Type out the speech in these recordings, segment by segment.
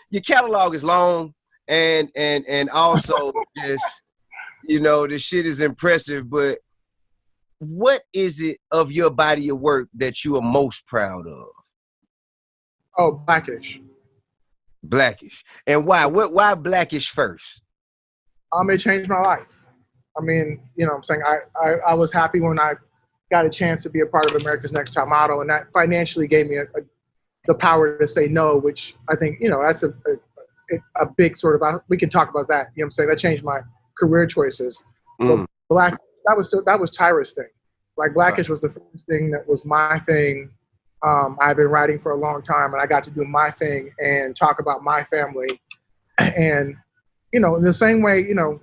your catalog is long, and also just, you know, the shit is impressive. But what is it of your body of work that you are most proud of? Oh, Blackish. Blackish. And why? Why Blackish first? It changed my life. I mean, you know what I'm saying? I was happy when I got a chance to be a part of America's Next Top Model, and that financially gave me the power to say no, which I think, you know, that's a big sort of, we can talk about that. You know what I'm saying? That changed my career choices. But that was Tyra's thing. Like Blackish was the first thing that was my thing. I've been writing for a long time, and I got to do my thing and talk about my family. And, you know, in the same way, you know,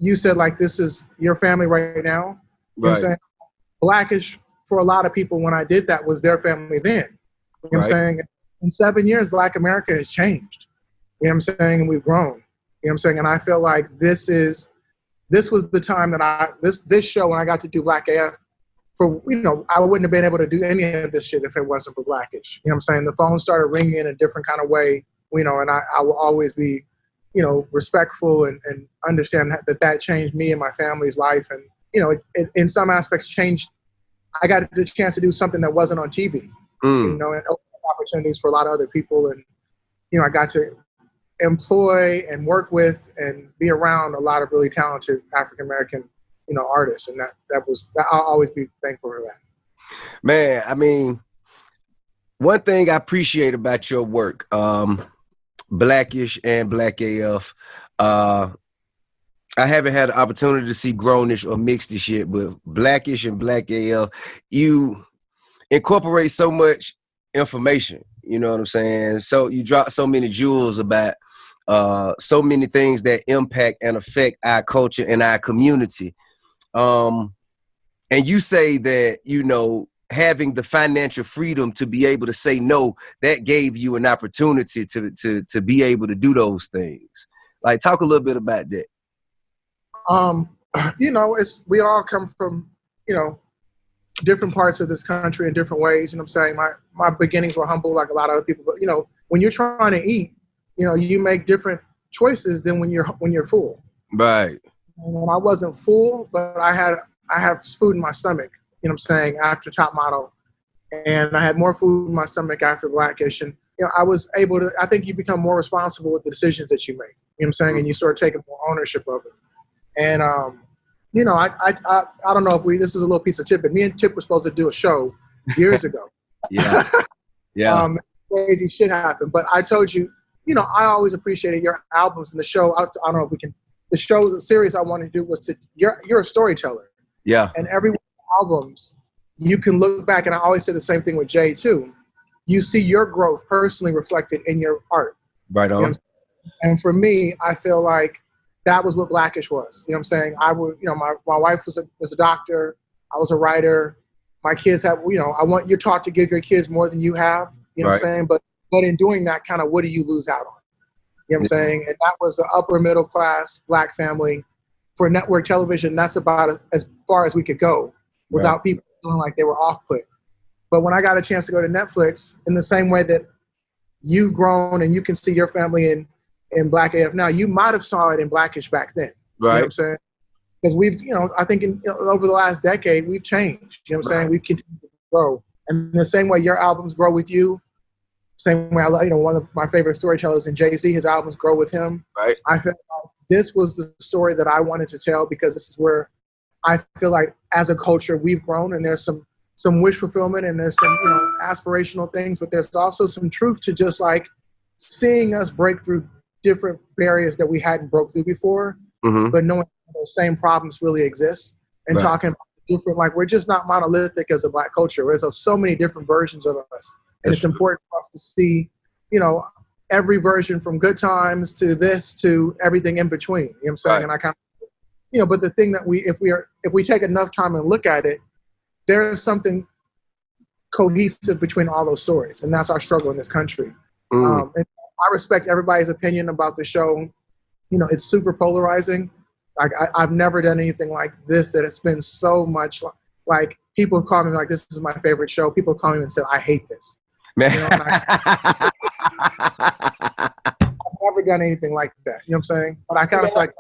you said like, this is your family right now. You know what I'm saying? Blackish, for a lot of people, when I did that, was their family then. You know what I'm saying? In 7 years, Black America has changed. You know what I'm saying? And we've grown. You know what I'm saying? And I feel like this was the time that this show, when I got to do Black AF, for, you know, I wouldn't have been able to do any of this shit if it wasn't for Blackish. You know what I'm saying? The phone started ringing in a different kind of way, you know, and I will always be, you know, respectful and understand that changed me and my family's life. And, you know, it in some aspects changed. I got the chance to do something that wasn't on TV, you know, and open up opportunities for a lot of other people. And, you know, I got to employ and work with and be around a lot of really talented African-American, you know, artists. And I'll always be thankful for that. Man, I mean, one thing I appreciate about your work, Blackish and Black AF, I haven't had the opportunity to see Grownish or Mixed shit, but Blackish and Black AF, you incorporate so much information, you know what I'm saying? So you drop so many jewels about so many things that impact and affect our culture and our community. And you say that, you know, having the financial freedom to be able to say no, that gave you an opportunity to be able to do those things. Like, talk a little bit about that. You know, we all come from, you know, different parts of this country in different ways. You know what I'm saying? My beginnings were humble like a lot of other people, but, you know, when you're trying to eat, you know, you make different choices than when you're full. Right. And when I wasn't full, but I have food in my stomach, you know what I'm saying, after Top Model. And I had more food in my stomach after Blackish. And, you know, I was able to, I think you become more responsible with the decisions that you make, you know what I'm saying? And you start taking more ownership of it. And, you know, I don't know if this is a little piece of tip, but me and Tip were supposed to do a show years ago. Yeah. Yeah. Crazy shit happened. But I told you, you know, I always appreciated your albums and the show. I don't know if we can, the series I wanted to do was you're a storyteller. Yeah. And every albums, you can look back, and I always say the same thing with Jay too. You see your growth personally reflected in your art. Right on. You know, and for me, I feel like that was what Blackish was. You know what I'm saying? I would, you know, my wife was a doctor. I was a writer. My kids have, you know, you're taught to give your kids more than you have. You know what I'm saying? But in doing that, kind of, what do you lose out on? You know what I'm saying? And that was an upper middle class Black family. For network television, that's about as far as we could go without people feeling like they were off-put. But when I got a chance to go to Netflix, in the same way that you've grown and you can see your family in Black AF now, you might have saw it in Blackish back then. Right. You know what I'm saying? Because we've, you know, I think over the last decade, we've changed. You know what I'm saying? We've continued to grow. And the same way your albums grow with you, same way, you know, one of my favorite storytellers in Jay-Z, his albums grow with him. Right. I felt like this was the story that I wanted to tell, because this is where I feel like as a culture we've grown, and there's some wish fulfillment, and there's some, you know, aspirational things, but there's also some truth to just like seeing us break through different barriers that we hadn't broke through before, but knowing those same problems really exist, and talking about different, like, we're just not monolithic as a Black culture. There's so many different versions of us. And it's important for us to see, you know, every version from good times to this to everything in between. You know what I'm saying? Right. And I kind of, you know, but the thing that if we take enough time and look at it, there is something cohesive between all those stories. And that's our struggle in this country. And I respect everybody's opinion about the show. You know, it's super polarizing. Like, I've never done anything like this, that it's been so much like people have called me like, this is my favorite show. People call me and said, I hate this. Man. You know, never done anything like that. You know what I'm saying? But I kind of feel like